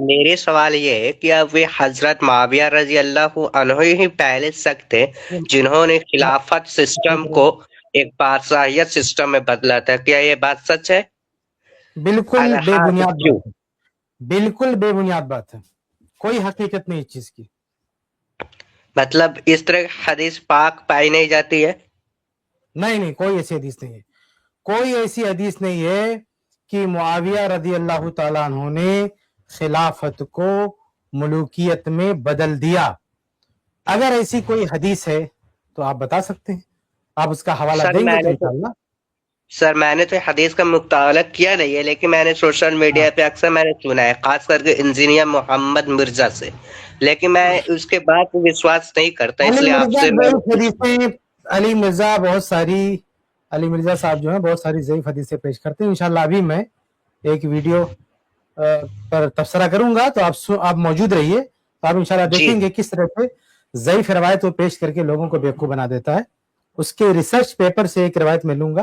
میرے سوال یہ ہے کہ اب وہ حضرت معاویہ رضی اللہ عنہ ہی پہلے سخت تھے جنہوں نے خلافت سسٹم کو ایک بادشاہیت سسٹم میں بدلا تھا، کیا یہ بات سچ ہے؟ بالکل اگر بے ہاں تو بنیاد کیوں؟ بات ہے، بالکل بے بنیاد بات ہے، کوئی حقیقت نہیں اس چیز کی۔ مطلب اس طرح کی حدیث پاک پائی نہیں جاتی ہے؟ نہیں، کوئی ایسی حدیث نہیں ہے، کوئی ایسی حدیث نہیں ہے کہ معاویہ رضی اللہ تعالیٰ عنہ نے خلافت کو ملوکیت میں بدل دیا۔ اگر ایسی کوئی حدیث ہے تو آپ بتا سکتے ہیں، آپ اس کا حوالہ سر دیں گے میں تو نے انشاءاللہ۔ تو حدیث کا مطالعہ کیا نہیں ہے، لیکن میں نے سوشل میڈیا پہ اکثر میں نے سنا ہے، خاص کر کے انجینئر محمد مرزا سے، لیکن میں اس کے بعد وشواس نہیں کرتا، اس لیے آپ سے میں علی مرزا بہت ساری، علی مرزا صاحب جو ہیں بہت ساری ضعیف حدیثیں پیش کرتے ہیں۔ انشاءاللہ ابھی میں ایک ویڈیو پر تبصرہ کروں گا تو آپ موجود رہیے، تو آپ انشاءاللہ جی دیکھیں گے کس طرح سے ضعیف روایت وہ پیش کر کے لوگوں کو بیوقوف بنا دیتا ہے۔ اس کے ریسرچ پیپر سے ایک روایت میں لوں گا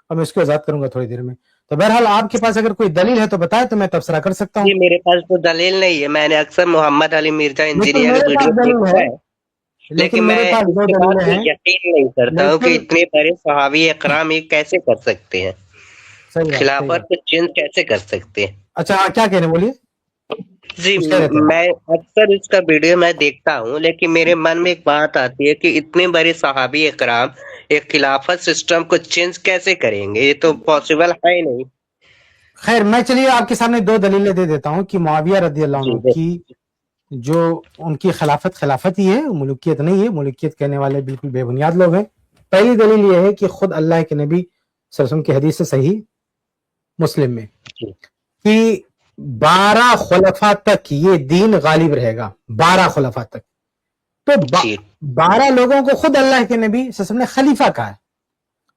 اور میں اس کو وضاحت کروں گا تھوڑی دیر میں۔ تو بہرحال آپ کے پاس اگر کوئی دلیل ہے تو بتائیں تو میں تبصرہ کر سکتا ہوں۔ جی، میرے پاس تو دلیل نہیں ہے، میں نے اکثر محمد علی مرزا لیکن انجینئر میرے کی ویڈیو پاس دلیل دیکھا ہے، ہے، لیکن لیکن میں میرے پاس اس دو کے بعد دلیلیں بھی ہیں۔ یقین نہیں کرتا ہوں کہ لیکن اتنے بڑے صحابی اکرام یہ کیسے کر سکتے ہیں، صحیح بات۔ خلافت کو چینج کیسے کر سکتے ہیں۔ اچھا کیا کہہ رہے ہیں، بولیے، جی، کچھ کہہ رہے تھے۔ میں اکثر اس کا ویڈیو میں دیکھتا ہوں، لیکن میرے من میں ایک بات آتی ہے کہ اتنے بڑے صحابی اکرام ایک خلافت سسٹم کو چینج کیسے کریں گے، یہ تو پاسبل ہے ہی نہیں۔ خیر میں چلیے آپ کے سامنے دو دلیلیں دے دیتا ہوں کہ معاویہ رضی اللہ جی عنہ کی جو ان کی خلافت ہی ہے، ملوکیت نہیں ہے، ملوکیت کہنے والے بالکل بے بنیاد لوگ ہیں۔ پہلی دلیل یہ ہے کہ خود اللہ کے نبی صلی اللہ علیہ وسلم کی حدیث سے صحیح مسلم میں کہ 12 خلفاء تک یہ دین غالب رہے گا، 12 خلفاء تک۔ تو 12 لوگوں کو خود اللہ کے نبی صلی اللہ علیہ وسلم نے خلیفہ کہا ہے۔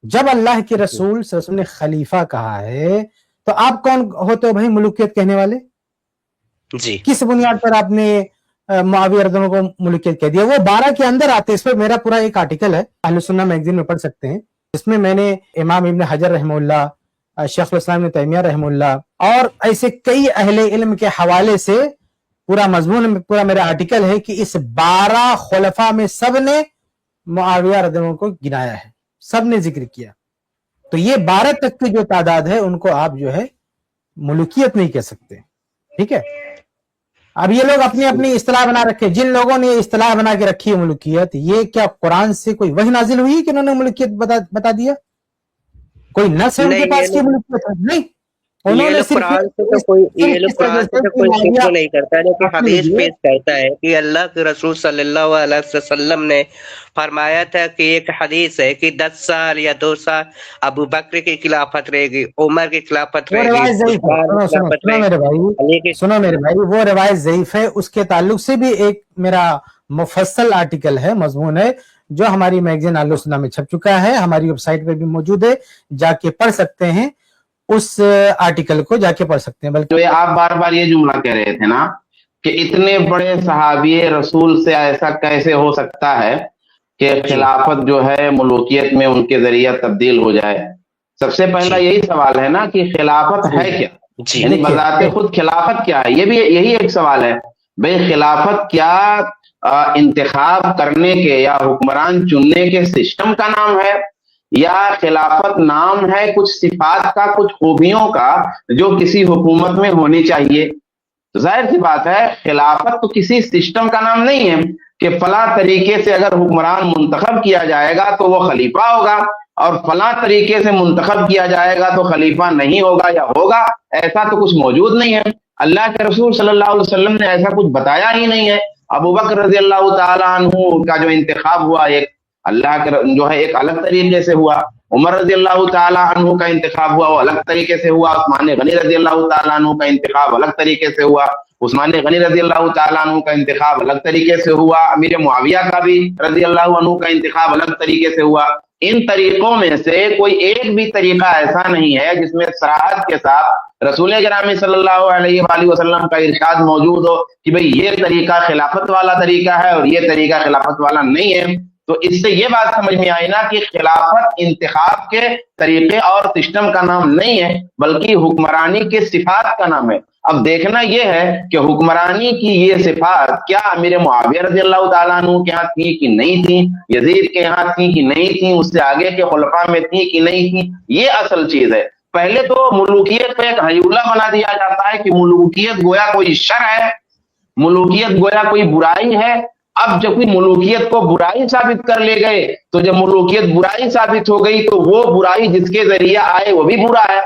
جب اللہ کے رسول صلی اللہ علیہ وسلم نے خلیفہ کہا ہے تو آپ کون ہوتے ہو بھائی ملوکیت کہنے والے؟ جی کس بنیاد پر آپ نے معاویہ رضی اللہ عنہ کو ملوکیت کہہ دیا؟ وہ 12 کے اندر آتے، اس پر میرا پورا ایک آرٹیکل ہے، اہل سنہ میگزین میں پڑھ سکتے ہیں، اس میں میں نے امام ابن حجر رحمہ اللہ، شیخ الاسلام ابن تیمیہ رحمہ اللہ اور ایسے کئی اہل علم کے حوالے سے پورا مضمون، پورا میرا آرٹیکل ہے کہ اس 12 خلفاء میں سب نے معاویہ رضی اللہ عنہ کو گنایا ہے، سب نے ذکر کیا۔ تو یہ 12 تک کی جو تعداد ہے ان کو آپ جو ہے ملوکیت نہیں کہہ سکتے، ٹھیک ہے؟ اب یہ لوگ اپنی اپنی اصطلاح بنا رکھے، جن لوگوں نے اصطلاح بنا کے رکھی ہے ملوکیت، یہ کیا قرآن سے کوئی وحی نازل ہوئی کہ انہوں نے ملوکیت بتا دیا؟ کوئی نص ہے ان کے نہیں، پاس کی ملوکیت ہے؟ نہیں، انہوں یہ نے لوگ صرف قرآن سے تو کوئی ذکر نہیں کرتا، لیکن حدیث پیش کرتا ہے کہ اللہ کے رسول صلی اللہ علیہ وسلم نے فرمایا تھا کہ ایک حدیث ہے کہ 10 سال یا 2 سال ابو بکر کی خلافت رہے گی، عمر کی خلافت وہ رہے گی، روایت ضعیف ہے، عثمان کی خلافت رہے گی۔ سنو میرے بھائی، وہ روایت ضعیف ہے، اس کے تعلق سے بھی ایک میرا مفصل آرٹیکل ہے، مضمون ہے، جو ہماری میگزین اہل سنہ میں چھپ چکا ہے، ہماری ویب سائٹ پہ بھی موجود ہے، جا کے پڑھ سکتے ہیں، اس آرٹیکل کو جا کے پڑھ سکتے ہیں۔ بلکہ آپ بار بار یہ جملہ کہہ رہے تھے نا کہ اتنے بڑے صحابی رسول سے ایسا کیسے ہو سکتا ہے کہ خلافت جو ہے ملوکیت میں ان کے ذریعہ تبدیل ہو جائے۔ سب سے پہلا یہی سوال ہے نا کہ خلافت ہے کیا، یعنی بذات خود خلافت کیا ہے، یہ بھی یہی ایک سوال ہے بھئی خلافت کیا انتخاب کرنے کے یا حکمران چننے کے سسٹم کا نام ہے، یا خلافت نام ہے کچھ صفات کا، کچھ خوبیوں کا جو کسی حکومت میں ہونی چاہیے؟ تو ظاہر سی بات ہے خلافت تو کسی سسٹم کا نام نہیں ہے کہ فلاں طریقے سے اگر حکمران منتخب کیا جائے گا تو وہ خلیفہ ہوگا اور فلاں طریقے سے منتخب کیا جائے گا تو خلیفہ نہیں ہوگا یا ہوگا، ایسا تو کچھ موجود نہیں ہے۔ اللہ کے رسول صلی اللہ علیہ وسلم نے ایسا کچھ بتایا ہی نہیں ہے۔ ابو بکر رضی اللہ تعالیٰ عنہ کا جو انتخاب ہوا ایک اللہ کے جو ہے ایک الگ طریقے سے ہوا، عمر رضی اللہ تعالیٰ عنہ کا انتخاب ہوا وہ الگ طریقے سے ہوا، عثمان غنی رضی اللہ تعالیٰ عنہ کا انتخاب الگ طریقے سے ہوا، عثمان غنی رضی اللہ تعالیٰ عنہ کا انتخاب الگ طریقے سے ہوا، امیر معاویہ کا بھی رضی اللہ عنہ کا انتخاب الگ طریقے سے ہوا۔ ان طریقوں میں سے کوئی ایک بھی طریقہ ایسا نہیں ہے جس میں صراحت کے ساتھ رسول گرامی صلی اللہ علیہ وآلہ وسلم کا ارشاد موجود ہو کہ بھئی یہ طریقہ خلافت والا طریقہ ہے اور یہ طریقہ خلافت والا نہیں ہے۔ تو اس سے یہ بات سمجھ میں آئی نا کہ خلافت انتخاب کے طریقے اور سسٹم کا نام نہیں ہے بلکہ حکمرانی کے صفات کا نام ہے. اب دیکھنا یہ ہے کہ حکمرانی کی یہ صفات کیا امیر معاویہ رضی اللہ تعالیٰ عنہ کے یہاں تھی کہ نہیں تھی, یزید کے یہاں تھی کہ نہیں تھی, اس سے آگے کے خلفاء میں تھی کہ نہیں تھی, یہ اصل چیز ہے. پہلے تو ملوکیت کو ایک حیولہ بنا دیا جاتا ہے کہ ملوکیت گویا کوئی شر ہے, ملوکیت گویا کوئی برائی ہے. اب جب کوئی ملوکیت کو برائی ثابت کر لے گئے تو جب ملوکیت برائی ثابت ہو گئی تو وہ برائی جس کے ذریعے آئے وہ بھی برا ہے.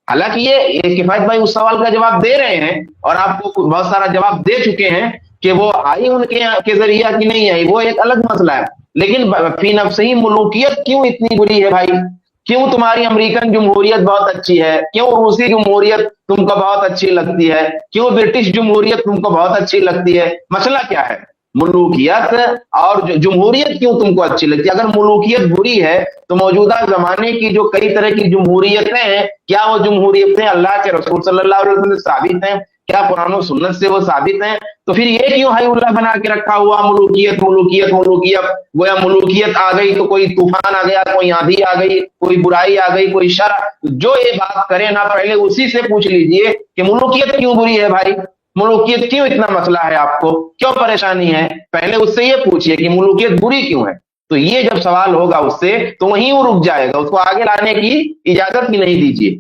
حالانکہ یہ کفایت بھائی اس سوال کا جواب دے رہے ہیں اور آپ کو بہت سارا جواب دے چکے ہیں کہ وہ آئی ان کے ذریعہ کی نہیں آئی, وہ ایک الگ مسئلہ ہے. لیکن فی نفسہی ملوکیت کیوں اتنی بری ہے بھائی؟ کیوں تمہاری امریکن جمہوریت بہت اچھی ہے, کیوں روسی جمہوریت تم کو بہت اچھی لگتی ہے, کیوں برٹش جمہوریت تم کو بہت اچھی لگتی ہے؟ مسئلہ کیا ہے؟ ملوکیت اور جمہوریت کیوں تم کو اچھی لگتی ہے؟ اگر ملوکیت بری ہے تو موجودہ زمانے کی جو کئی طرح کی جمہوریتیں ہیں, کیا وہ جمہوریتیں اللہ کے رسول صلی اللہ علیہ وسلم سے ثابت ہیں؟ کیا قرآن و سنت سے وہ ثابت ہیں؟ تو پھر یہ کیوں ہے اللہ بنا کے رکھا ہوا ملوکیت ملوکیت ملوکیت؟ گویا ملوکیت آ گئی تو کوئی طوفان آ گیا, کوئی آندھی آ گئی, کوئی برائی آ گئی, کوئی شر. جو یہ بات کرے نا پہلے اسی سے پوچھ لیجئے کہ ملوکیت کیوں بری ہے بھائی, ملوکیت کیوں اتنا مسئلہ ہے, آپ کو کیوں پریشانی ہے؟ پہلے اس سے یہ پوچھئے کہ ملوکیت بری کیوں ہے. تو یہ جب سوال ہوگا اس سے تو وہیں وہ رک جائے گا, اس کو آگے لانے کی اجازت بھی نہیں دیجیے.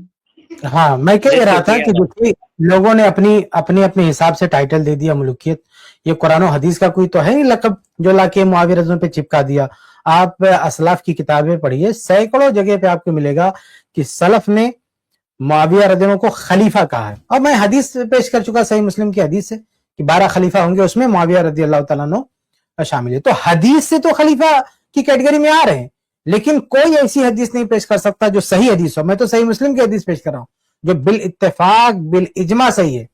ہاں میں کہہ رہا تھا کہ دیکھیے لوگوں نے اپنے حساب سے ٹائٹل دے دیا ملوکیت. یہ قرآن و حدیث کا کوئی تو ہے نہیں لقب جو لا کے معاویہ رضی اللہ پہ چپکا دیا. آپ اسلاف کی کتابیں پڑھیے, سینکڑوں جگہ پہ آپ کو ملے گا کہ سلف نے معاویہ رضی اللہ کو خلیفہ کہا ہے. اور میں حدیث پیش کر چکا, صحیح مسلم کی حدیث ہے کہ 12 خلیفہ ہوں گے, اس میں معاویہ رضی اللہ تعالیٰ عنہ شامل ہے. تو حدیث سے تو خلیفہ کی کیٹیگری میں آ رہے ہیں, لیکن کوئی ایسی حدیث نہیں پیش کر سکتا جو صحیح حدیث ہو. میں تو صحیح مسلم کی حدیث پیش کر رہا ہوں جو بالاتفاق بالاجماع صحیح ہے,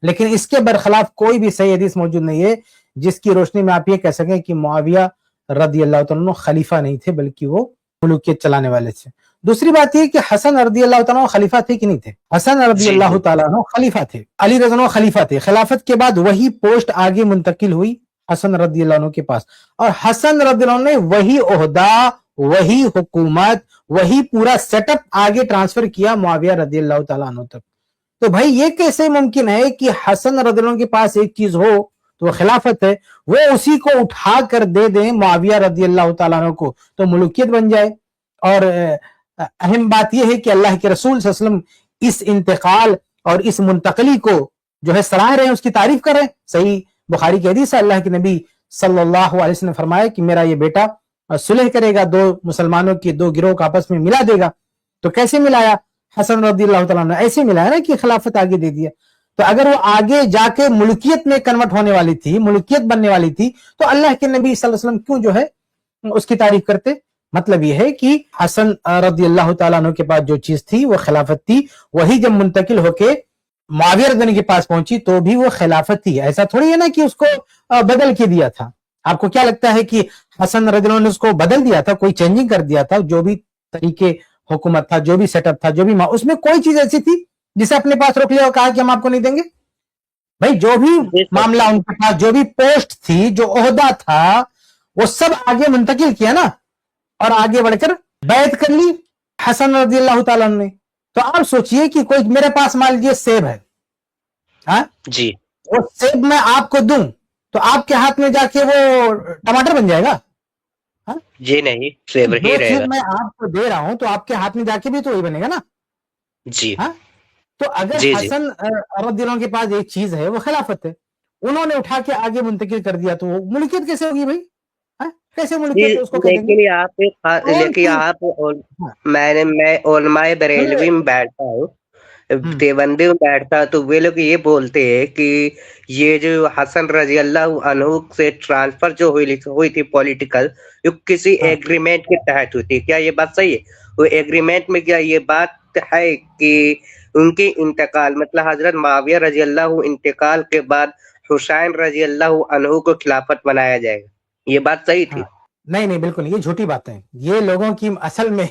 لیکن اس کے برخلاف کوئی بھی صحیح حدیث موجود نہیں ہے جس کی روشنی میں آپ یہ کہہ سکیں کہ معاویہ رضی اللہ تعالیٰ عنہ خلیفہ نہیں تھے بلکہ وہ ملوکیت چلانے والے تھے. دوسری بات یہ کہ حسن رضی اللہ تعالیٰ عنہ خلیفہ تھے کہ نہیں تھے؟ حسن رضی اللہ تعالیٰ عنہ خلیفہ تھے, علی رضی اللہ عنہ خلیفہ تھے. خلافت کے بعد وہی پوسٹ آگے منتقل ہوئی حسن رضی اللہ عنہ کے پاس, اور حسن رضی اللہ عنہ نے وہی عہدہ, وہی حکومت, وہی پورا سیٹ اپ آگے ٹرانسفر کیا معاویہ رضی اللہ تعالیٰ عنہ تک. تو بھائی یہ کیسے ممکن ہے کہ حسن رضی اللہ عنہ کے پاس ایک چیز ہو تو وہ خلافت ہے, وہ اسی کو اٹھا کر دے دیں معاویہ رضی اللہ تعالیٰ عنہ کو تو ملوکیت بن جائے. اور اہم بات یہ ہے کہ اللہ کے رسول صلی اللہ علیہ وسلم اس انتقال اور اس منتقلی کو جو ہے سراہ رہے ہیں, اس کی تعریف کر رہے ہیں. صحیح بخاری کی حدیث ہے, اللہ کے نبی صلی اللہ علیہ وسلم نے فرمایا کہ میرا یہ بیٹا صلح کرے گا, 2 مسلمانوں کی 2 گروہ کو آپس میں ملا دے گا. تو کیسے ملایا حسن رضی اللہ تعالیٰ عنہ؟ ایسے ملایا نا کہ خلافت آگے دے دیا. تو اگر وہ آگے جا کے ملکیت میں کنورٹ ہونے والی تھی, ملکیت بننے والی تھی, تو اللہ کے نبی صلی اللہ علیہ وسلم کیوں جو ہے اس کی تعریف کرتے؟ مطلب یہ ہے کہ حسن رضی اللہ تعالیٰ عنہ کے پاس جو چیز تھی وہ خلافت تھی, وہی جب منتقل ہو کے معاویہ رضی اللہ عنہ کے پاس پہنچی تو بھی وہ خلافت تھی. ایسا تھوڑی ہے نا کہ اس کو بدل کے دیا تھا. آپ کو کیا لگتا ہے کہ حسن رضی اللہ عنہ نے اس کو بدل دیا تھا, کوئی چینجنگ کر دیا تھا؟ جو بھی طریقے حکومت تھا, جو بھی سیٹ اپ تھا, جو بھی اس میں کوئی چیز ایسی تھی جسے اپنے پاس روک لیا اور کہا کہ ہم آپ کو نہیں دیں گے؟ بھائی جو بھی معاملہ ان کے پاس, جو بھی پوسٹ تھی, جو عہدہ تھا, وہ سب آگے منتقل کیا نا, اور آگے بڑھ کر بیعت کر لی حسن رضی اللہ تعالیٰ نے. تو آپ سوچئے کہ کوئی میرے پاس مان لیجیے سیب ہے, ہاں جی, وہ سیب میں آپ کو دوں تو آپ کے ہاتھ میں جا کے وہ ٹماٹر بن جائے گا؟ جی نہیں, سیب ہی رہے گا. میں آپ کو دے رہا ہوں تو آپ کے ہاتھ میں جا کے بھی تو وہی بنے گا نا. جی ہاں, تو اگر حسن رضی اللہ عنہ کے پاس ایک چیز ہے وہ خلافت ہے, انہوں نے اٹھا کے آگے منتقل کر دیا تو وہ ملکیت کیسے ہوگی بھئی؟ کیسے ملکیت اس کو کہہ دیں گے؟ لیکن آپ میں علماء بریلوی میں بیٹھتا ہوں, دیوبندی میں بیٹھتا, تو وہ لوگ یہ بولتے ہیں کہ یہ جو حسن رضی اللہ عنہ سے ٹرانسفر جو ہوئی تھی پولیٹیکل, یہ کسی ایگریمنٹ کے تحت ہوئی تھی. کیا یہ بات صحیح ہے؟ وہ ایگریمنٹ میں کیا یہ بات ہے کہ ان کی انتقال, مطلب حضرت معاویہ رضی اللہ انتقال کے بعد حسین رضی اللہ عنہ کو خلافت بنایا جائے گا, یہ بات صحیح تھی؟ نہیں بالکل, یہ جھوٹی بات ہے. یہ لوگوں کی اصل میں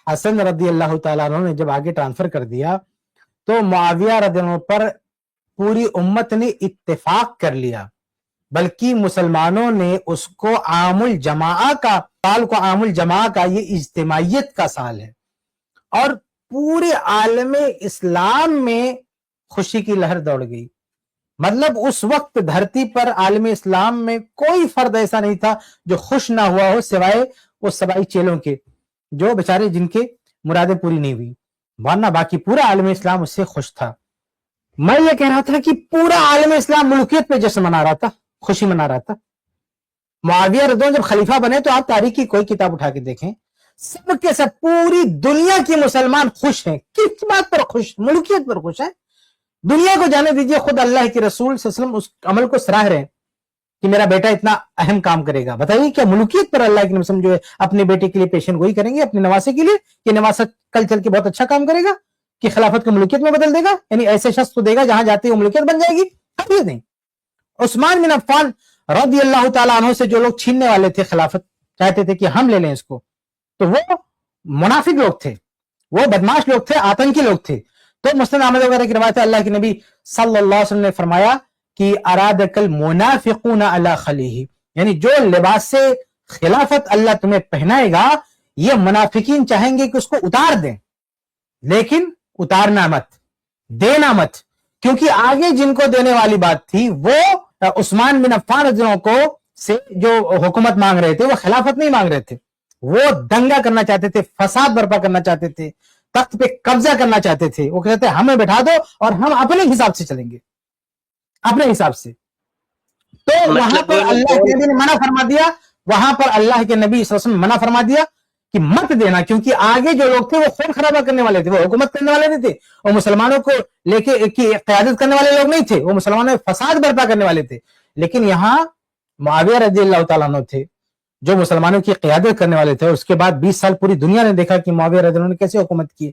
حسن رضی اللہ تعالیٰ عنہ نے جب آگے ٹرانسفر کر دیا تو معاویہ رضی اللہ عنہ پر پوری امت نے اتفاق کر لیا बल्कि मुसलमानों ने उसको आमुल जमाआ का साल को आमुल जमा का ये इज्तिमाइयत का साल है और पूरे आलम इस्लाम में खुशी की लहर दौड़ गई। मतलब उस वक्त धरती पर आलम इस्लाम में कोई फर्द ऐसा नहीं था जो खुश ना हुआ हो सिवाय उस सबाई चेलों के जो बेचारे जिनके मुरादें पूरी नहीं हुई, वरना बाकी पूरा आलम इस्लाम उससे खुश था। मैं ये कह रहा था कि पूरा आलम इस्लाम मुल्कियत पे जश्न मना रहा था, खुशी मना रहा था। मुआविया रज़ियल्लाहु जब खलीफा बने तो आप तारीख की कोई किताब उठा के देखें, सब के सब पूरी दुनिया के मुसलमान खुश हैं। किस बात पर खुश? मुल्कियत पर खुश है। दुनिया को जाने दीजिए, खुद अल्लाह के रसूल सल्लल्लाहु अलैहि वसल्लम उस अमल को सराह रहे हैं कि मेरा बेटा इतना अहम काम करेगा। बताइए क्या मुल्कियत पर अल्लाह के नबी जो है अपने बेटे के लिए पेशन गोई करेंगे, अपने नवासे के लिए कि नवासा कल चल के बहुत अच्छा काम करेगा, कि खिलाफत को मुल्कियत में बदल देगा, यानी ऐसे शख्स को देगा जहां जाते ही मुल्कियत बन जाएगी? हरगिज़ नहीं। उस्मान बिन अफ़्फ़ान रज़ियल्लाहु ताला अन्हु से जो लोग छीनने वाले थे खिलाफत, चाहते थे कि हम ले लें इसको, तो वो मुनाफिक लोग थे, वो बदमाश लोग थे, आतंकी लोग थे। तो मुस्लिम अहमद वगैरह की रवायत है, अल्लाह के नबी सल्लल्लाहु अलैहि वसल्लम ने फरमाया कि अरादकल मुनाफिकून अला खलीही, यानी जो लिबास से खिलाफत अल्लाह तुम्हें पहनाएगा, ये मुनाफिकीन चाहेंगे कि उसको उतार दें, लेकिन उतारना मत, देना मत, क्योंकि आगे जिनको देने वाली बात थी वो उस्मान बिन अफ़्फ़ान रज़ियल्लाहु को से जो हुकूमत मांग रहे थे, वो खिलाफत नहीं मांग रहे थे, वो दंगा करना चाहते थे, फसाद बर्पा करना चाहते थे, तख्त पे कब्जा करना चाहते थे। वो कहते थे हमें बैठा दो और हम अपने हिसाब से चलेंगे, अपने हिसाब से। तो वहां पर अल्लाह के नबी ने मना फरमा दिया, वहां पर अल्लाह के नबी सल्लल्लाहु अलैहि वसल्लम मना फरमा दिया कि मत देना, क्योंकि आगे जो लोग थे वो खून खराबा करने वाले थे, वो हुकूमत करने वाले नहीं थे, वो मुसलमानों को लेके की क़यादत करने वाले लोग नहीं थे, वो मुसलमानों में फसाद बर्पा करने वाले थे। लेकिन यहाँ मुआविया रज़ियल्लाहु ताला अन्हु थे जो मुसलमानों की क़यादत करने वाले थे। उसके बाद 20 साल पूरी दुनिया ने देखा कि मुआविया रज़ियल्लाहु अन्हु ने कैसे हुकूमत की,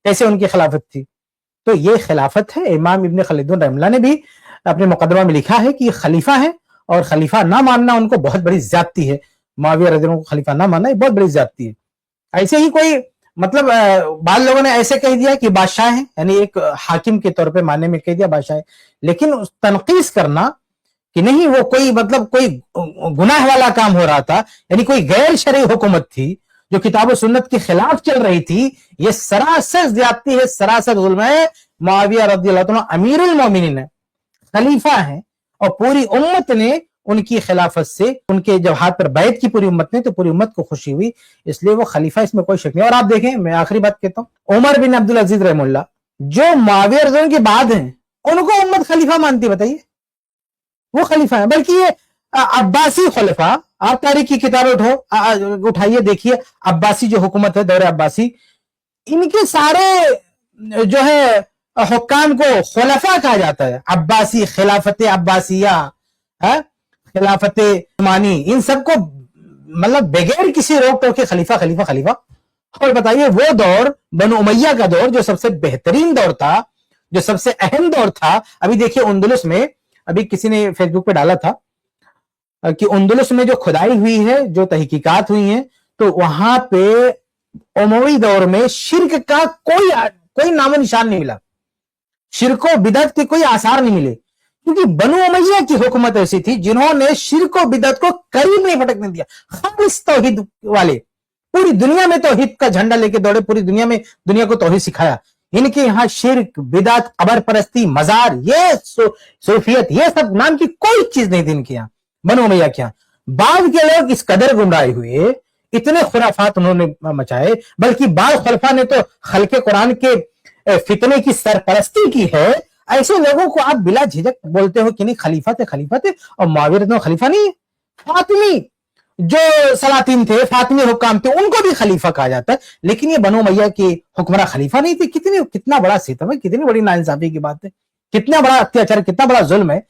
कैसे उनकी खिलाफत थी। तो ये खिलाफत है। इमाम इब्न खलदून रहमतुल्लाह ने भी अपने मुकदमा में लिखा है कि खलीफा है और खलीफा ना मानना उनको बहुत बड़ी ज्यादती है। मुआविया रज़ियल्लाहु अन्हु को खलीफा ना मानना बहुत बड़ी ज्यादती है। ऐसे ही कोई मतलब बाद लोगों ने ऐसे कह दिया कि बादशाह है, यानी एक हाकिम के तौर पे मानने में कह दिया बादशाह है, लेकिन तनकीस करना कि नहीं वो कोई मतलब कोई गुनाह वाला काम हो रहा था, यानी कोई गैर शरई हुकूमत थी जो किताब और सुन्नत के खिलाफ चल रही थी, ये सरासर ज्यादती है, सरासर जुल्म है। मुआविया रज़ियल्लाहु अन्हु अमीरुल मोमिनीन है, खलीफा है, और पूरी उम्मत ने उनकी खिलाफत से, उनके जब हाथ पर बैत की पूरी उम्मत ने, तो पूरी उम्मत को खुशी हुई, इसलिए वो खलीफा, इसमें कोई शक नहीं। और आप देखें, मैं आखिरी बात कहता हूं, उमर बिन अब्दुल अजीज रहमुल्लाह जो मुआविया रज़ियल्लाहु अन्हु के बाद हैं, उनको उम्मत खलीफा मानती, बताइए, वो खलीफा है। बल्कि ये अब्बासी खलीफा, आप तारीख की किताबें उठाइए, देखिए अब्बासी जो हुकूमत है, दौरे अब्बासी, इनके सारे जो है हुक्काम को खुलफा कहा जाता है। अब्बासी, खिलाफत अब्बासिया, खिलाफत उस्मानी, इन सबको मतलब बगैर किसी रोक टोक के खलीफा खलीफा खलीफा। और बताइए वो दौर बनु उमैया का दौर जो सबसे बेहतरीन दौर था, जो सबसे अहम दौर था। अभी देखिए उंदुलुस में, अभी किसी ने फेसबुक पे डाला था कि उंदुलुस में जो खुदाई हुई है, जो तहकीकात हुई हैं, तो वहां पे उमवी दौर में शिर्क का कोई नामो निशान नहीं मिला, शिर्क व बिदअत के कोई आसार नहीं मिले, क्योंकि बनु उमैया की हुकूमत ऐसी थी जिन्होंने शिर्क व बिदअत को करीब नहीं फटकने दिया। खालिस तौहीद वाले, पूरी दुनिया में तौहीद का झंडा लेके दौड़े, पूरी दुनिया में दुनिया को तौहीद सिखाया। इनके यहाँ शिर्क, बिदअत, कब्र परस्ती, मजार, ये सूफियत, ये सब नाम की कोई चीज नहीं थी इनके यहाँ, बनु उमैया के यहाँ। बाद के लोग इस कदर गुमराह हुए, इतने खुराफात उन्होंने मचाए, बल्कि बाद खलीफा ने तो खल्के कुरान के फितने की सरपरस्ती की है। ऐसे लोगों को आप बिला झिझक बोलते हो कि नहीं खलीफा थे, और मुआविया रज़ियल्लाहु खलीफा नहीं है। फातिमी जो सलातीन थे, फातिमी हुक्काम थे, उनको भी खलीफा कहा जाता है, लेकिन ये बनु उमैया के हुक्मरान खलीफा नहीं थे। कितना बड़ा सितम है, कितनी बड़ी नाइंसाफी की बात है, कितना बड़ा अत्याचार, कितना बड़ा जुल्म है।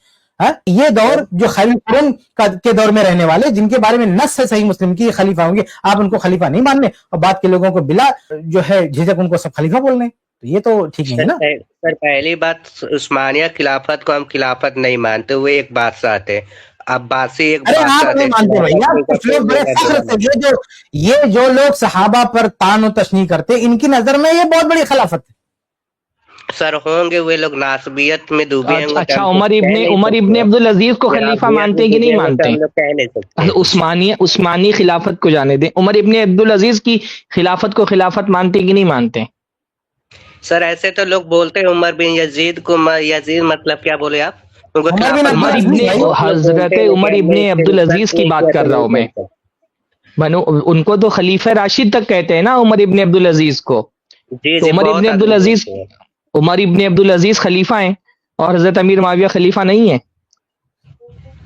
ये दौर जो खैरुल कुरून के दौर में रहने वाले, जिनके बारे में नस है सही मुस्लिम की खलीफा होंगे, आप उनको खलीफा नहीं मानने, और बात के लोगों को बिला जो है झिझक उनको सब खलीफा बोलने, तो ये तो ठीक नहीं है ना। सर पहली बात, उस्मानिया खिलाफत को हम खिलाफत नहीं मानते, वो एक बादशाह थे। अब्बासी एक बादशाह थे। मानते भैया, कुछ लोग बड़े फख्र से, ये जो लोग सहाबा पर तान और तशनी करते, इनकी नजर में ये बहुत बड़ी खिलाफत है। सर होंगे वे लोग नासबियत में डूबे होंगे तो अच्छा, हम कुछ कह नहीं उमर इब्ने सकते। अब्दुल अजीज को खलीफा वहाबियत मानते में हैं कि नहीं डूबे होंगे तो मानते हम हैं? लोग कह नहीं सकते। उस्मानी खिलाफत को जाने दें, उमर इब्ने अब्दुल अजीज की खिलाफत को खिलाफत मानते हैं कि नहीं मानते हैं? सर ऐसे तो लोग बोलते हैं उमर बिन यजीद को, यजीद मतलब क्या बोले आप? उनको उमर बिन खिलाफत अब्दुल उमर अजीज इब्ने भाई, बहुत लोग हजरत बोलते हैं, उमर लेकिन हमने इब्ने इससे अब्दुल रिसर्च अजीज की नहीं बात किया कर तो रहा नहीं हूं मैं। बोल सकते। बनो उनको तो खलीफा राशिद तक कहते हैं ना उमर इब्ने अब्दुल अजीज को। जी तो जी, बहुत आदमी बोलते हैं। उमर इब्ने अब्दुल अजीज खलीफा हैं और हजरत अमीर मुआविया खलीफा नहीं है।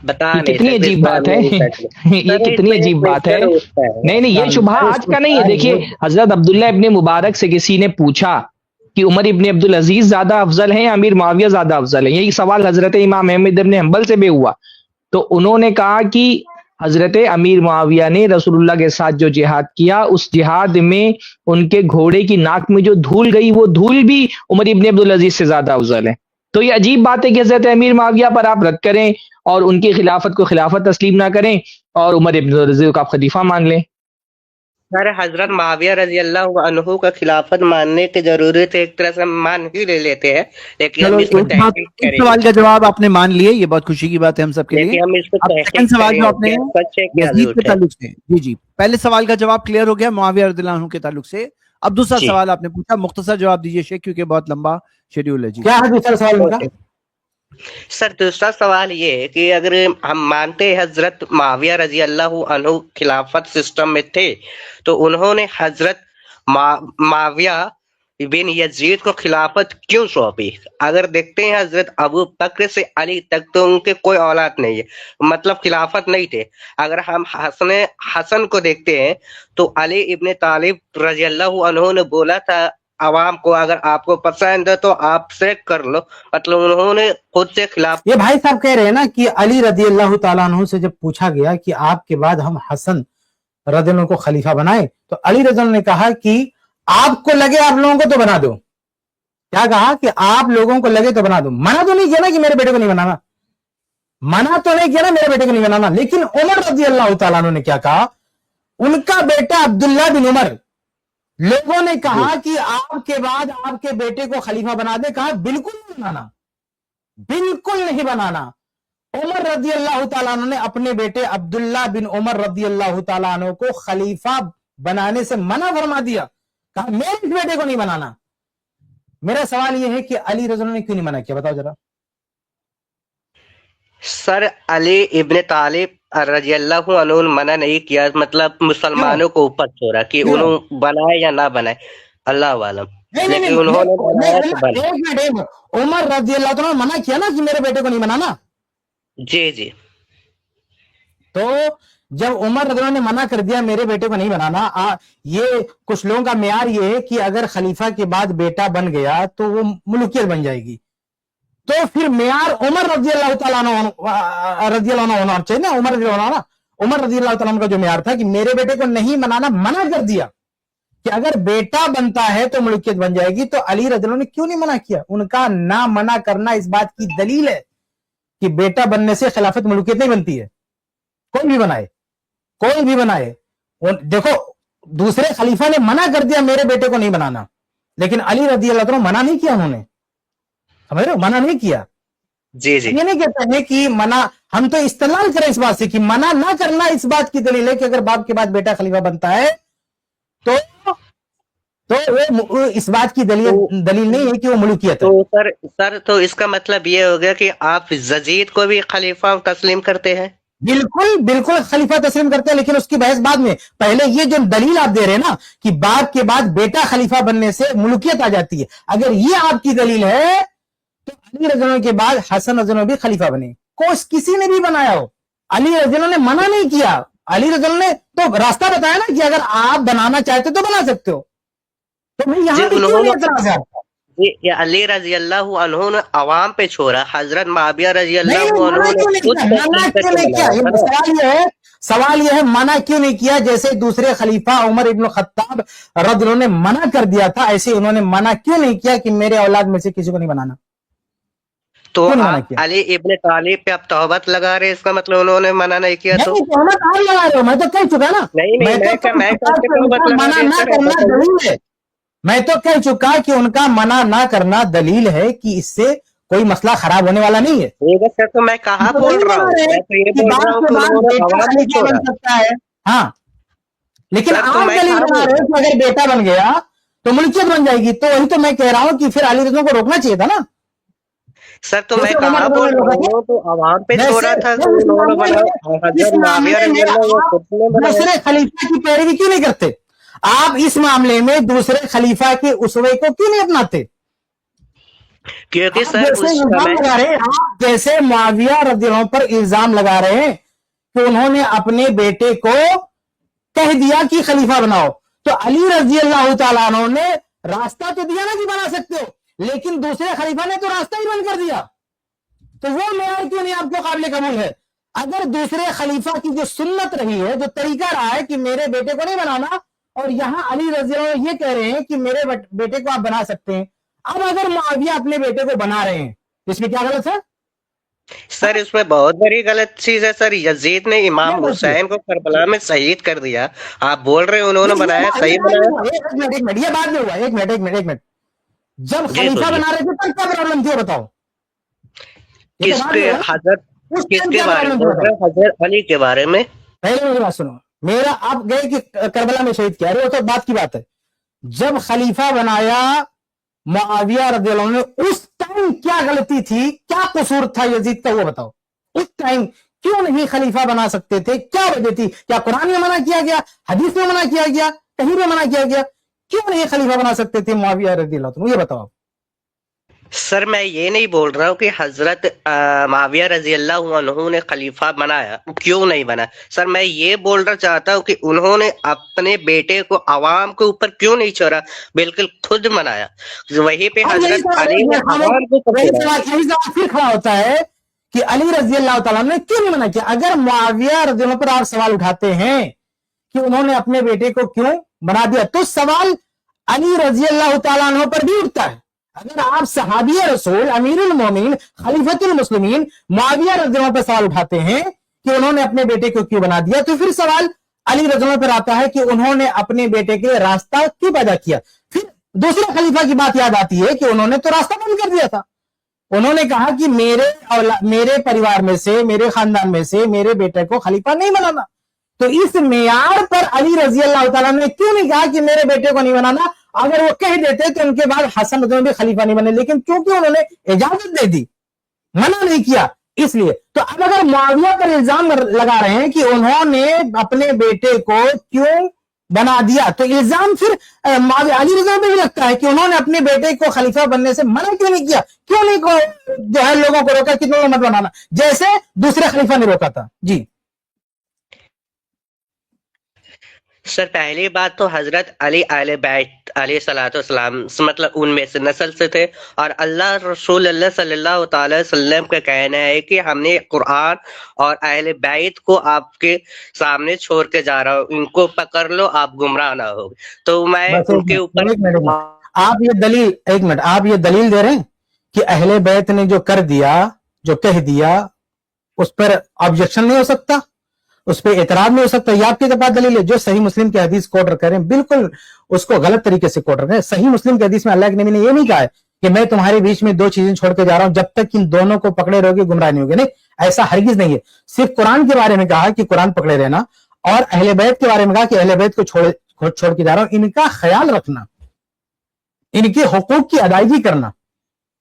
बता ये नहीं कितनी सकते, इस अजीब पर बात हमने है। रिसर्च नहीं। ये सर कितनी इसमें एक अजीब बात है। क्वेश्चन उठता है। नहीं, ये शुबहा आज का नहीं है। देखिए, हजरत अब्दुल्ला इब्ने मुबारक से किसी ने पूछा कि उमर इब्ने अब्दुल अजीज ज्यादा अफजल हैं या अमीर मुआविया ज्यादा अफजल है। यही सवाल हजरत इमाम अहमद इब्ने हंबल से भी हुआ। तो उन्होंने कहा कि हजरत अमीर मुआविया ने रसूलुल्लाह के साथ जो जिहाद किया, उस जिहाद में उनके घोड़े की नाक में जो धूल गई, वो धूल भी उमर इब्ने अब्दुल अजीज से ज्यादा अफजल है। तो ये अजीब बात है कि हजरत अमीर मुआविया पर आप रद्द करें और उनकी खिलाफत को खिलाफत तस्लीम ना करें और उमर इब्ने अब्दुल अजीज को आप खलीफा मान लें। सर हजरत माविया रजी अल्लाह अन्हु का खिलाफत मानने की जरूरत है, एक तरह से हम मान ही ले लेते हैं, लेकिन चलो हम इस पर एक बात, तहकीक एक करेंगे। सवाल का जवाब आपने मान लिए, ये बहुत खुशी की बात है हम सबके लिए। लेकिन हम इस पर अब तहकीक सेकंड सवाल जो करेंगे, आपने क्या सच है क्या यजीद झूठ के है। ताल्लुक से, जी जी, पहले सवाल का जवाब क्लियर हो गया मुआविया रज़ियल्लाहु अन्हु के ताल्लुक से। अब दूसरा जी। सवाल आपने पूछा, मुख्तसर जवाब दीजिए शेख, क्योंकि बहुत लंबा शेड्यूल है। जी क्या है दूसरा सवाल उनका? सर दूसरा सवाल ये है कि अगर हम मानते हैं हजरत माविया रजी अल्लाह अन्हु खिलाफत सिस्टम में थे, तो उन्होंने हजरत माविया बिन यजीद को खिलाफत क्यों सौंपी? अगर देखते हैं हजरत अबू बकर से अली तक तो उनके कोई औलाद नहीं है, मतलब खिलाफत नहीं थे। अगर हम हसन को देखते हैं तो अली इब्ने तालिब रजी अल्लाह अन्हु ने बोला था आवाम को, अगर आपको पसंद है तो आपसे कर लो, मतलब उन्होंने खुद से खिलाफ। ये भाई साहब कह रहे हैं ना कि अली रदी अल्लाह ताला अन्हु से जब पूछा गया कि आपके बाद हम हसन रदी अल्लाह को खलीफा बनाए, तो अली रदी अल्लाह ने कहा कि आपको लगे आप लोगों को तो बना दो। क्या कहा कि आप लोगों को लगे तो बना दो। मना तो नहीं किया ना कि मेरे बेटे को नहीं बनाना, मना तो नहीं किया ना मेरे बेटे को नहीं बनाना। लेकिन उमर रदी अल्लाह ताला अन्हु ने क्या कहा, उनका बेटा अब्दुल्ला बिन उमर, लोगों ने कहा कि आपके बाद आपके बेटे को खलीफा बना दे, कहा बिल्कुल नहीं बनाना, बिल्कुल नहीं बनाना। उमर रदी अल्लाह ताला अन्हु ने अपने बेटे अब्दुल्ला बिन उमर रदी अल्लाह ताला अन्हु को खलीफा बनाने से मना फरमा दिया, कहा मेरे इस बेटे को नहीं बनाना। मेरा सवाल यह है कि अली रज़ी ने क्यों नहीं मना किया, बताओ जरा। सर अली इब्ने तालिब रजी अल्लाह अन्हु ने मना नहीं किया, मतलब मुसलमानों को ऊपर छोड़ा कि उन्होंने बनाए या ना बनाए, अल्लाह वालम। लेकिन उन्होंने बनाया तो बनाया। उमर रजी अल्लाह ताला ने मना किया ना कि मेरे बेटे को नहीं बनाना। जी जी। तो जब उमर रज़ी ने मना कर दिया मेरे बेटे को नहीं बनाना, ये कुछ लोगों का मेयार ये है कि अगर खलीफा के बाद बेटा बन गया तो वो मुल्कियत बन जाएगी। तो फिर मेयार उमर रजी अल्लाह ताला होना चाहिए ना। उमर रजी अल्लाह ताला का जो मेयार था कि मेरे बेटे को नहीं मनाना, मना कर दिया कि अगर बेटा बनता है तो मुल्कियत बन जाएगी। तो अली रजी ने क्यों नहीं मना किया? उनका ना मना करना इस बात की दलील है कि बेटा बनने से खिलाफत मुल्कियत नहीं बनती है। कोई भी बनाए, कोई भी बनाए। देखो दूसरे खलीफा ने मना कर दिया मेरे बेटे को नहीं बनाना, लेकिन अली रजी अल्लाह ताला मना नहीं किया, उन्होंने, समझ रहे हो, मना नहीं किया। जी जी। ये नहीं कहते हैं कि मना, हम तो इस्तेमाल करें इस बात से कि मना ना करना इस बात की दलील है कि अगर बाप के बाद बेटा खलीफा बनता है तो वो इस बात की दलील नहीं है कि वो मुल्कियत है। तो सर तो इसका मतलब ये हो गया कि आप यजीद को भी खलीफा तस्लीम करते हैं? बिल्कुल बिल्कुल खलीफा तस्लीम करते हैं, लेकिन उसकी बहस बाद में। पहले ये जो दलील आप दे रहे हैं ना कि बाप के बाद बेटा खलीफा बनने से मुल्कियत आ जाती है, अगर ये आपकी दलील है तो अली रज़ी के बाद हसन रज़ी भी खलीफा बने, किसी ने भी बनाया हो। अली रज़ी ने मना नहीं किया, अली रज़ी ने तो रास्ता बताया ना कि अगर आप बनाना चाहते तो बना सकते हो। तो मैं यहां पे क्यों नहीं एतराज है आपका? ये अली रजी अल्लाह अन्हु ने अवाम पे छोड़ा, हजरत माविया रजी अल्लाह अन्हु ने मना क्यों नहीं किया? सवाल यह है मना क्यों नहीं किया? जैसे दूसरे खलीफा उमर इब्न खत्ताब रज़ी ने मना कर दिया था, ऐसे उन्होंने मना क्यों नहीं किया कि मेरे औलाद में से किसी को नहीं बनाना? तो आप अली इब्ने तालिब पे आप तौबत लगा रहे, इसका मतलब उन्होंने मना नहीं किया? तो तौबत आप लगा रहे हो, मैं तो कह चुका ना। नहीं, मना ना करना दलील है। میں تو کہہ چکا کہ ان کا منع نہ کرنا دلیل ہے کہ اس سے کوئی مسئلہ خراب ہونے والا نہیں ہے. ٹھیک ہے سر، تو میں کہاں بول رہا ہوں، میں تو یہ بول رہا ہوں کہ انہوں نے بیٹا عوام نہیں خلیفہ چھوڑا. بن سکتا ہے. ہاں لیکن سر تو آپ میں دلیل کہاں بنا بول رہے ہو کہ اگر بیٹا بن گیا تو ملکیت بن جائے گی. تو وہی تو میں کہہ رہا ہوں کہ پھر علی رضا کو روکنا چاہیے تھا نا. سر تو میں جیسے کہاں عمر بول رضی رہا اللہ عنہ ہوں، تو عوام پہ ویسے چھوڑا تھا کہ اس انہوں نے معاملے بنایا، میں حضرت معاویہ رضی اللہ عنہ آپ خود نے بنایا. دوسرے خلیفہ کی پیروی کیوں نہیں کرتے؟ آپ اس معاملے میں دوسرے خلیفہ کے اسوے کو کیوں نہیں اپناتے؟ کیونکہ آپ سر جیسے اس الزام سمے لگا رہے ہیں، آپ جیسے معاویہ رضی اللہ عنہ پر الزام لگا رہے ہیں کہ انہوں نے اپنے بیٹے کو کہہ دیا کہ خلیفہ بناؤ، تو علی رضی اللہ تعالیٰ عنہ نے راستہ تو دیا نا کہ بنا سکتے ہو، لیکن دوسرے خلیفہ نے تو راستہ ہی بند کر دیا. تو وہ معیار کیوں نہیں آپ کو قابل قبول ہے؟ اگر دوسرے خلیفہ کی جو سنت رہی ہے، جو طریقہ رہا ہے کہ میرے بیٹے کو نہیں بنانا، اور یہاں علی رضی اللہ عنہ یہ کہہ رہے ہیں کہ میرے بیٹے کو آپ بنا سکتے ہیں، اب اگر معاویہ اپنے بیٹے کو بنا رہے ہیں اس میں کیا غلط ہے؟ سر اس میں بہت بڑی غلط چیز ہے سر. یزید نے امام حسین کو کربلا میں شہید کر دیا، آپ بول رہے ہیں انہوں نے بنایا، صحیح بنایا. ایک منٹ یہ بعد میں ہوا. ایک منٹ جب جی خلیفہ سوچیے بنا رہے تھے تب کیا پرابلم تھی وہ بتاؤ. یہ تو کس بعد کے میں ہوا نا. حضرت اس کس ٹائم کے کیا بارے میں پرابلم تھی بول بتاؤ. رہے ہیں؟ حضرت علی کے بارے میں. پہلے میری بات سنو. میرا آپ گئے کہ کربلا میں شہید کیا، وہ تو بات کی بات ہے. جب خلیفہ بنایا معاویہ رضی اللہ عنہ نے، اس ٹائم کیا غلطی تھی، کیا قصور تھا یزید کا، وہ بتاؤ. اس ٹائم کیوں نہیں خلیفہ بنا سکتے تھے؟ کیا وجہ تھی؟ کیا قرآن میں منع کیا گیا، حدیث میں منع کیا گیا، کہیں پہ منع کیا گیا؟ کیوں نہیں خلیفہ بنا سکتے تھے معاویہ رضی اللہ عنہ؟ یہ بتاؤ. سر میں یہ نہیں بول رہا ہوں کہ حضرت معاویہ رضی اللہ عنہ نے خلیفہ بنایا، کیوں نہیں بنا. سر میں یہ بولنا چاہتا ہوں کہ انہوں نے اپنے بیٹے کو عوام کے اوپر کیوں نہیں چھوڑا، بالکل خود بنایا. وہیں پہ اب یہی حضرت سوال علی نے عوام کے اوپر یہی چھوڑا. سوال پھر کھڑا ہوتا ہے کہ علی رضی اللہ تعالیٰ نے کیوں نہیں منع کیا؟ اگر معاویہ رضی اللہ پر آپ سوال اٹھاتے ہیں کہ انہوں نے اپنے بیٹے کو کیوں بنا دیا، تو سوال علی رضی اللہ تعالیٰ عنہ پر بھی اٹھتا ہے. اگر آپ صحابی رسول امیر المومنین خلیفۃ المسلمین معاویہ رضی اللہ پر سوال اٹھاتے ہیں کہ انہوں نے اپنے بیٹے کو کیوں بنا دیا، تو پھر سوال علی رضی اللہ پر آتا ہے کہ انہوں نے اپنے بیٹے کے راستہ کیوں پیدا کیا. پھر دوسرے خلیفہ کی بات یاد آتی ہے کہ انہوں نے تو راستہ بند کر دیا تھا. انہوں نے کہا کہ میرے پریوار میں سے، میرے خاندان میں سے میرے بیٹے کو خلیفہ نہیں بنانا. تو اس معیار پر علی رضی اللہ تعالیٰ نے کیوں نہیں کہا کہ میرے بیٹے کو نہیں بنانا؟ اگر وہ کہہ دیتے تو ان کے بعد حسن رضی اللہ بھی خلیفہ نہیں بنے، لیکن کیونکہ انہوں نے اجازت دے دی، منع نہیں کیا، اس لیے. تو اب اگر معاویہ پر الزام لگا رہے ہیں کہ انہوں نے اپنے بیٹے کو کیوں بنا دیا، تو الزام پھر علی رضا پہ بھی لگتا ہے کہ انہوں نے اپنے بیٹے کو خلیفہ بننے سے منع کیوں نہیں کیا، کیوں نہیں جو ہے لوگوں کو روکا کہ تم مت بنانا، جیسے دوسرے خلیفہ نے روکا تھا. جی سر پہلی بات تو حضرت علی اہل بیت علیہ صلاۃ والسلام مطلب ان میں سے نسل سے تھے، اور اللہ رسول اللہ صلی اللہ تعالی وسلم کا کہنا ہے کہ ہم نے قرآن اور اہل بیت کو آپ کے سامنے چھوڑ کے جا رہا ہوں، ان کو پکڑ لو، آپ گمراہ نہ ہو. تو میں ان کے اوپر آپ یہ دلیل دے رہے ہیں کہ اہل بیت نے جو کر دیا، جو کہہ دیا، اس پر آبجیکشن نہیں ہو سکتا، اس پہ اعتراض نہیں ہو سکتا. یہ آپ کے پاس دلیل ہے؟ جو صحیح مسلم کی حدیث کوٹ کر رہے ہیں بالکل اس کو غلط طریقے سے کوٹ کر رہے ہیں. صحیح مسلم کی حدیث میں اللہ کے نبی نے یہ نہیں کہا ہے کہ میں تمہارے بیچ میں دو چیزیں چھوڑ کے جا رہا ہوں، جب تک ان دونوں کو پکڑے رہو گے گمراہ نہیں ہوگے. نہیں، ایسا ہرگز نہیں ہے. صرف قرآن کے بارے میں کہا کہ قرآن پکڑے رہنا، اور اہل بیت کے بارے میں کہا کہ اہل بیت کو چھوڑ کے جا رہا ہوں، ان کا خیال رکھنا، ان کے حقوق کی ادائیگی کرنا.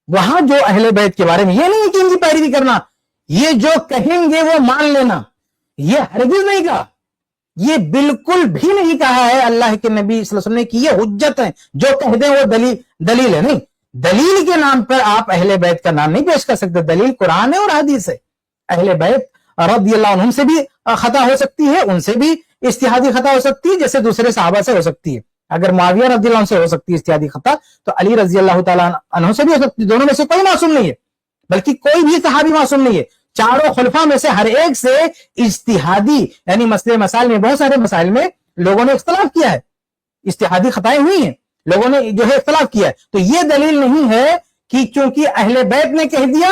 وہاں جو اہل بیت کے بارے میں یہ نہیں کہ ان کی پیروی کرنا، یہ جو کہیں گے وہ مان لینا، یہ ہرگز نہیں کہا. یہ بالکل بھی نہیں کہا ہے اللہ کے نبی صلی اللہ علیہ وسلم نے کہ یہ حجت ہے، جو کہہ دیں وہ دلیل ہے. نہیں، دلیل کے نام پر آپ اہل بیت کا نام نہیں پیش کر سکتے. دلیل قرآن ہے اور حدیث ہے. اہل بیت رضی اللہ عنہم سے بھی خطا ہو سکتی ہے، ان سے بھی اجتہادی خطا ہو سکتی ہے، جیسے دوسرے صحابہ سے ہو سکتی ہے. اگر معاویہ رضی اللہ عنہ سے ہو سکتی ہے اجتہادی خطا، تو علی رضی اللہ تعالیٰ عنہ سے بھی ہو سکتی ہے. دونوں میں سے کوئی معصوم نہیں ہے، بلکہ کوئی بھی صحابی معصوم نہیں ہے. چاروں خلفاء میں سے ہر ایک سے اجتہادی یعنی مسئلے مسائل میں، بہت سارے مسائل میں لوگوں نے اختلاف کیا ہے، اجتہادی خطائیں ہوئی ہیں، لوگوں نے جو ہے اختلاف کیا ہے. تو یہ دلیل نہیں ہے کہ چونکہ اہل بیت نے کہہ دیا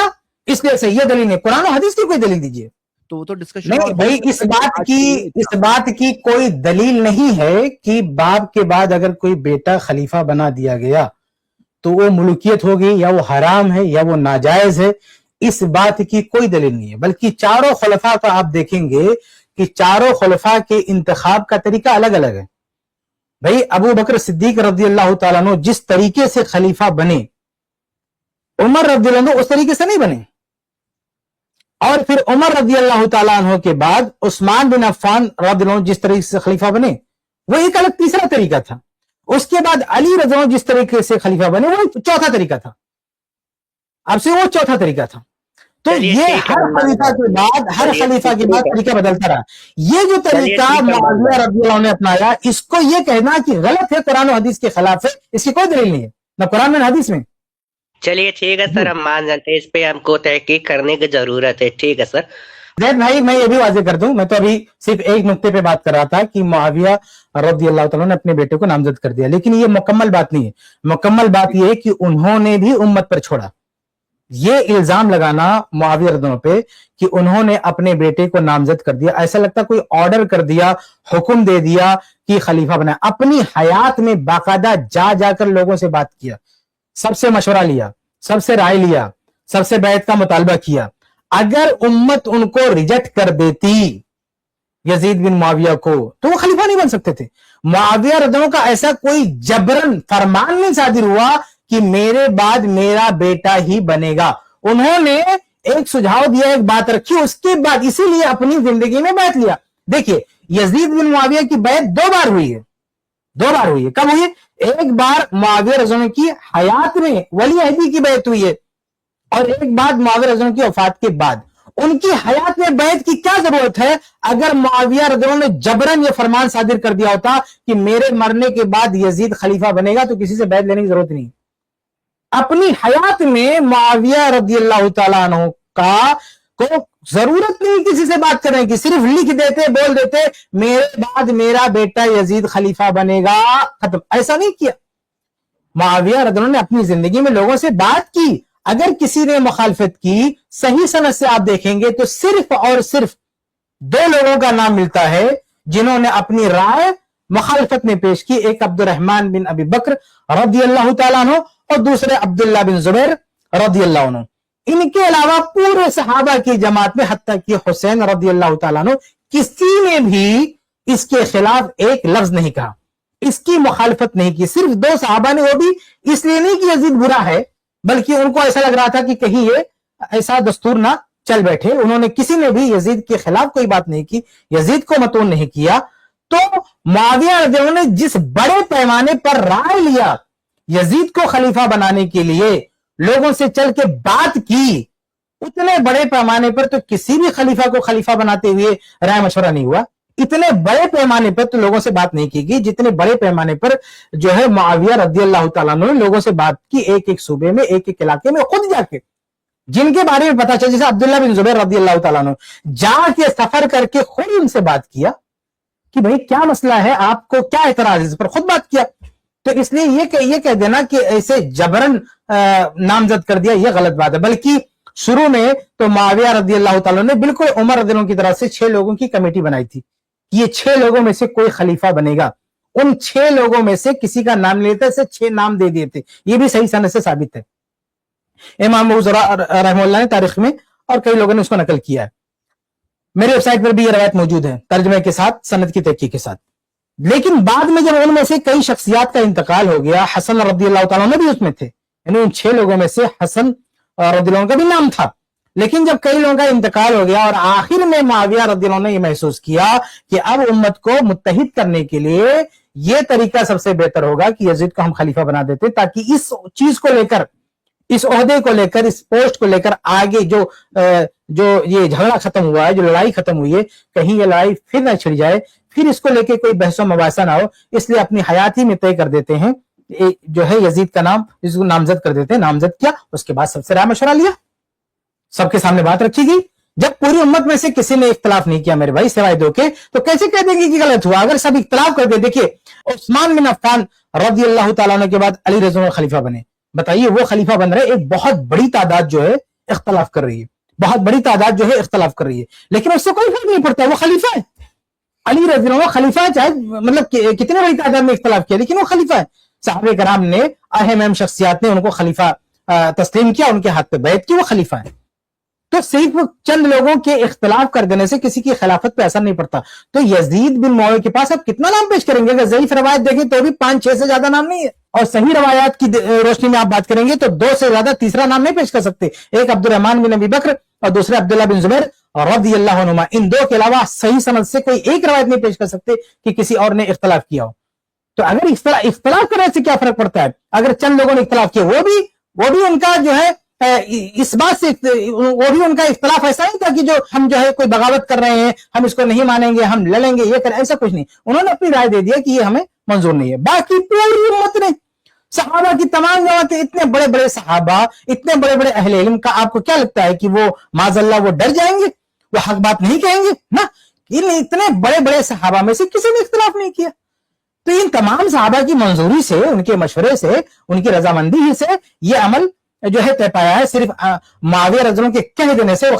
اس لیے سے، یہ دلیل نہیں. قرآن و حدیث کی کوئی دلیل دیجیے. तो वो तो डिस्कशन नहीं भाई, इस बात की कोई दलील नहीं है कि बाप के बाद अगर कोई बेटा खलीफा बना दिया गया तो वो मुल्कियत होगी या वो हराम है या वो नाजायज है। इस बात की कोई दलील नहीं है, बल्कि चारों खुलफा का आप देखेंगे कि चारों खुलफा के इंतखाब का तरीका अलग अलग है। भाई अबू बकर सिद्दीक रज़ी अल्लाह तआला अन्हु जिस तरीके से खलीफा बने, उमर रज़ी अल्लाह अन्हु उस तरीके से नहीं बने। और फिर उमर रज़ी अल्लाह तआला अन्हु के बाद उस्मान बिन अफ़्फ़ान रज़ी अल्लाह अन्हु जिस तरीके से खलीफा बने वो एक अलग तीसरा तरीका था। उसके बाद अली रज़ी अल्लाह अन्हु जिस तरीके से खलीफा बने वो चौथा तरीका था। अब से वो चौथा तरीका था। तो ये हर खलीफा के बाद तरीका बदलता रहा। ये जो तरीका मुआविया रज़ी अल्लाह अन्हु ने अपनाया, इसको ये कहना कि गलत है, कुरान और हदीस के खिलाफ है, इसकी कोई दलील नहीं है, ना कुरान में ना हदीस में। चलिए ठीक है सर, हम मान जाते हैं, इस पे हमको तहकीक करने की जरूरत है। ठीक है सर। जैद भाई मैं ये भी वाज़ेह कर दूं, मैं तो अभी सिर्फ एक नुक्ते पे बात कर रहा था कि मुआविया रज़ी अल्लाह तआला ने अपने बेटे को नामजद कर दिया, लेकिन ये मुकम्मल बात नहीं है। मुकम्मल बात ये है कि उन्होंने भी उम्मत पर छोड़ा। ये इल्जाम लगाना मुआविया रज़ी अल्लाह पे कि उन्होंने अपने बेटे को नामजद कर दिया, ऐसा लगता कोई ऑर्डर कर दिया, हुक्म दे दिया कि खलीफा बनाए। अपनी हयात में बाकायदा जाकर लोगों से बात किया, सबसे मशवरा लिया, सबसे राय लिया, सबसे बैत का मुतालबा किया। अगर उम्मत उनको रिजेक्ट कर देती यजीद बिन मुआविया को तो वो खलीफा नहीं बन सकते थे। मुआविया रज़ी अल्लाह का ऐसा कोई जबरन फरमान नहीं सादिर हुआ कि मेरे बाद मेरा बेटा ही बनेगा। उन्होंने एक सुझाव दिया, एक बात रखी, उसके बाद इसीलिए अपनी जिंदगी में बैत लिया। देखिए यजीद बिन मुआविया की बैत दो बार हुई है। कब हुई है? एक बार मुआविया रज़ी अल्लाह की हयात में वली अहदी की बैत हुई है और एक बार मुआविया रज़ी अल्लाह की वफात के बाद। उनकी हयात में बैत की क्या जरूरत है? अगर मुआविया रज़ी अल्लाह ने जबरन ये फरमान सादिर कर दिया होता कि मेरे मरने के बाद यजीद खलीफा बनेगा तो किसी से बैत लेने की जरूरत नहीं। अपनी हयात में मुआविया रज़ी अल्लाह तआला अन्हु का को जरूरत नहीं किसी से बात करने की, सिर्फ लिख देते, बोल देते मेरे बाद मेरा बेटा यजीद खलीफा बनेगा, खत्म। ऐसा नहीं किया। मुआविया रज़ी अल्लाह ने अपनी जिंदगी में लोगों से बात की। अगर किसी ने मुखालफत की, सही सनद से आप देखेंगे तो सिर्फ और सिर्फ दो लोगों का नाम मिलता है जिन्होंने अपनी राय मुखालफत में पेश की। एक अब्दुर्रहमान बिन अबी बकर रज़ी अल्लाह तआला अन्हु और दूसरे अब्दुल्लाह बिन जुबैर रज़ी अल्लाह अन्हु। इनके अलावा पूरे सहाबा की जमात में हत्ता कि हुसैन रज़ी अल्लाह तआला अन्हु किसी ने भी इसके खिलाफ एक लफ्ज नहीं कहा, इसकी मुखालफत नहीं की। सिर्फ दो सहाबा ने, वो भी इसलिए नहीं कि यजीद बुरा है, बल्कि उनको ऐसा लग रहा था कि कहीं ये ऐसा दस्तूर ना चल बैठे। उन्होंने किसी ने भी यजीद के खिलाफ कोई बात नहीं की, यजीद को मतून नहीं किया। तो मुआविया रज़ी अल्लाह ने जिस बड़े पैमाने पर राय लिया यजीद को खलीफा बनाने के लिए, लोगों से चल के बात की, उतने बड़े पैमाने पर तो किसी भी खलीफा को खलीफा बनाते हुए राय मशवरा नहीं हुआ। इतने बड़े पैमाने पर तो लोगों से बात नहीं की गई जितने बड़े पैमाने पर जो है मुआविया रज़ी अल्लाह तआला अन्हु ने लोगों से बात की, एक एक सूबे में, एक एक इलाके में खुद जाके, जिनके बारे में पता चला, जैसे अब्दुल्लाह बिन जुबैर रज़ी अल्लाह तआला अन्हु जाके सफर करके खुद उनसे बात किया कि भाई क्या मसला है, आपको क्या एतराज है, इस पर खुद बात किया। तो इसलिए ये कह देना कि ऐसे जबरन नामजद कर दिया, ये गलत बात है। बल्कि शुरू में तो मुआविया रज़ी अल्लाह तआला ने बिल्कुल उमर रज़ी अल्लाह की तरफ से 6 लोगों की कमेटी बनाई थी। ये 6 लोगों में से कोई खलीफा बनेगा। उन 6 लोगों में से किसी का नाम लेते, ऐसे 6 नाम दे दिए थे। ये भी सही सनद से साबित है। इमाम अबू ज़ुरा रहमतुल्लाह ने तारीख में और कई लोगों ने उसको नकल किया है। मेरे वेबसाइट पर भी ये रवायत मौजूद है तर्जमे के साथ, सनद की तहकीक के साथ। लेकिन बाद में जब उनमें से कई शख्सियात का इंतकाल हो गया, हसन रज़ी अल्लाह तआला अन्हु भी उसमें थे, यानी उन 6 लोगों में से हसन रज़ी अल्लाह का भी नाम था। लेकिन जब कई लोगों का इंतकाल हो गया और आखिर में मुआविया रज़ी अल्लाह ने यह महसूस किया कि अब उम्मत को मुत्तहिद करने के लिए यह तरीका सबसे बेहतर होगा कि यजीद को हम खलीफा बना देते, ताकि इस चीज को लेकर, इस ओहदे को लेकर, इस पोस्ट को लेकर आगे जो ये झगड़ा खत्म हुआ है, जो लड़ाई खत्म हुई है, कहीं ये लड़ाई फिर न छिड़ जाए, फिर इसको लेकर कोई बहसो मबासा ना हो। इसलिए अपनी हयाती में तय कर देते हैं जो है यजीद का नाम, इसको नामजद कर देते हैं। नामजद किया, उसके बाद सबसे राय मशवरा लिया, सबके सामने बात रखी गई। जब पूरी उम्मत में से किसी ने इख्तलाफ नहीं किया मेरे भाई सिवाय दो के, तो कैसे कह देंगे कि गलत हुआ? अगर सब इख्तलाफ करते, देखिए उस्मान बिन अफ़्फ़ान रज़ी अल्लाह तआला अन्हु के बाद अली रज़ी अल्लाह खलीफा बने। बताइए वो खलीफा बन रहे, एक बहुत बड़ी तादाद जो है इख्तलाफ कर रही है। बहुत बड़ी तादाद जो है इख्तलाफ कर रही है, लेकिन उससे कोई फर्क नहीं पड़ता, वो खलीफा है। अली रज़ी अल्लाह खलीफा है, चाहे मतलब कितने बड़ी तादाद में इख्तलाफ किया, लेकिन वो खलीफा है। सहाबे कराम ने, अहम शख्सियात ने उनको खलीफा तस्लीम किया, उनके हाथ पे बैत की, वो खलीफा है। तो सिर्फ चंद लोगों के इख्तलाफ कर देने से किसी की खिलाफत पे असर नहीं पड़ता। तो यजीद बिन मुआविया के पास अब कितना नाम पेश करेंगे? अगर ज़ईफ रवायत देखें तो भी 5-6 से ज्यादा नाम नहीं है, और सही रवायात की रोशनी में आप बात करेंगे तो 2 से ज्यादा तीसरा नाम नहीं पेश कर सकते। एक अब्दुर्रहमान बिन अबी बकर और दूसरा अब्दुल्लाह बिन जुबैर रज़ियल्लाहु अन्हुमा, इन दो के अलावा सही सनद से कोई एक रवायत नहीं पेश कर सकते कि किसी और ने इख्तलाफ किया हो। तो अगर इख्तलाफ करने से क्या फर्क पड़ता है? अगर चंद लोगों ने इख्तलाफ किया, वो भी उनका जो है इस बात से, वो भी उनका इख्तलाफ ऐसा नहीं था कि जो हम जो है कोई बगावत कर रहे हैं, हम इसको नहीं मानेंगे, हम लड़ेंगे, ये करें, ऐसा कुछ नहीं। उन्होंने अपनी राय दे दिया कि ये हमें मंजूर नहीं है। बाकी पूरी उम्मत ने, सहाबा की तमाम जमातें, इतने बड़े बड़े सहाबा, इतने बड़े बड़े अहले इल्म का, आपको क्या लगता है कि वो माज़अल्लाह वो डर जाएंगे, वो हक बात नहीं कहेंगे ना? इन इतने बड़े बड़े सहाबा में से किसी ने इख्तलाफ नहीं किया। तो इन तमाम सहाबा की मंजूरी से, उनके मशवरे से, उनकी रजामंदी ही से ये अमल जो है तय पाया है। सिर्फ मुआविया रज़ी अल्लाह के कह देने से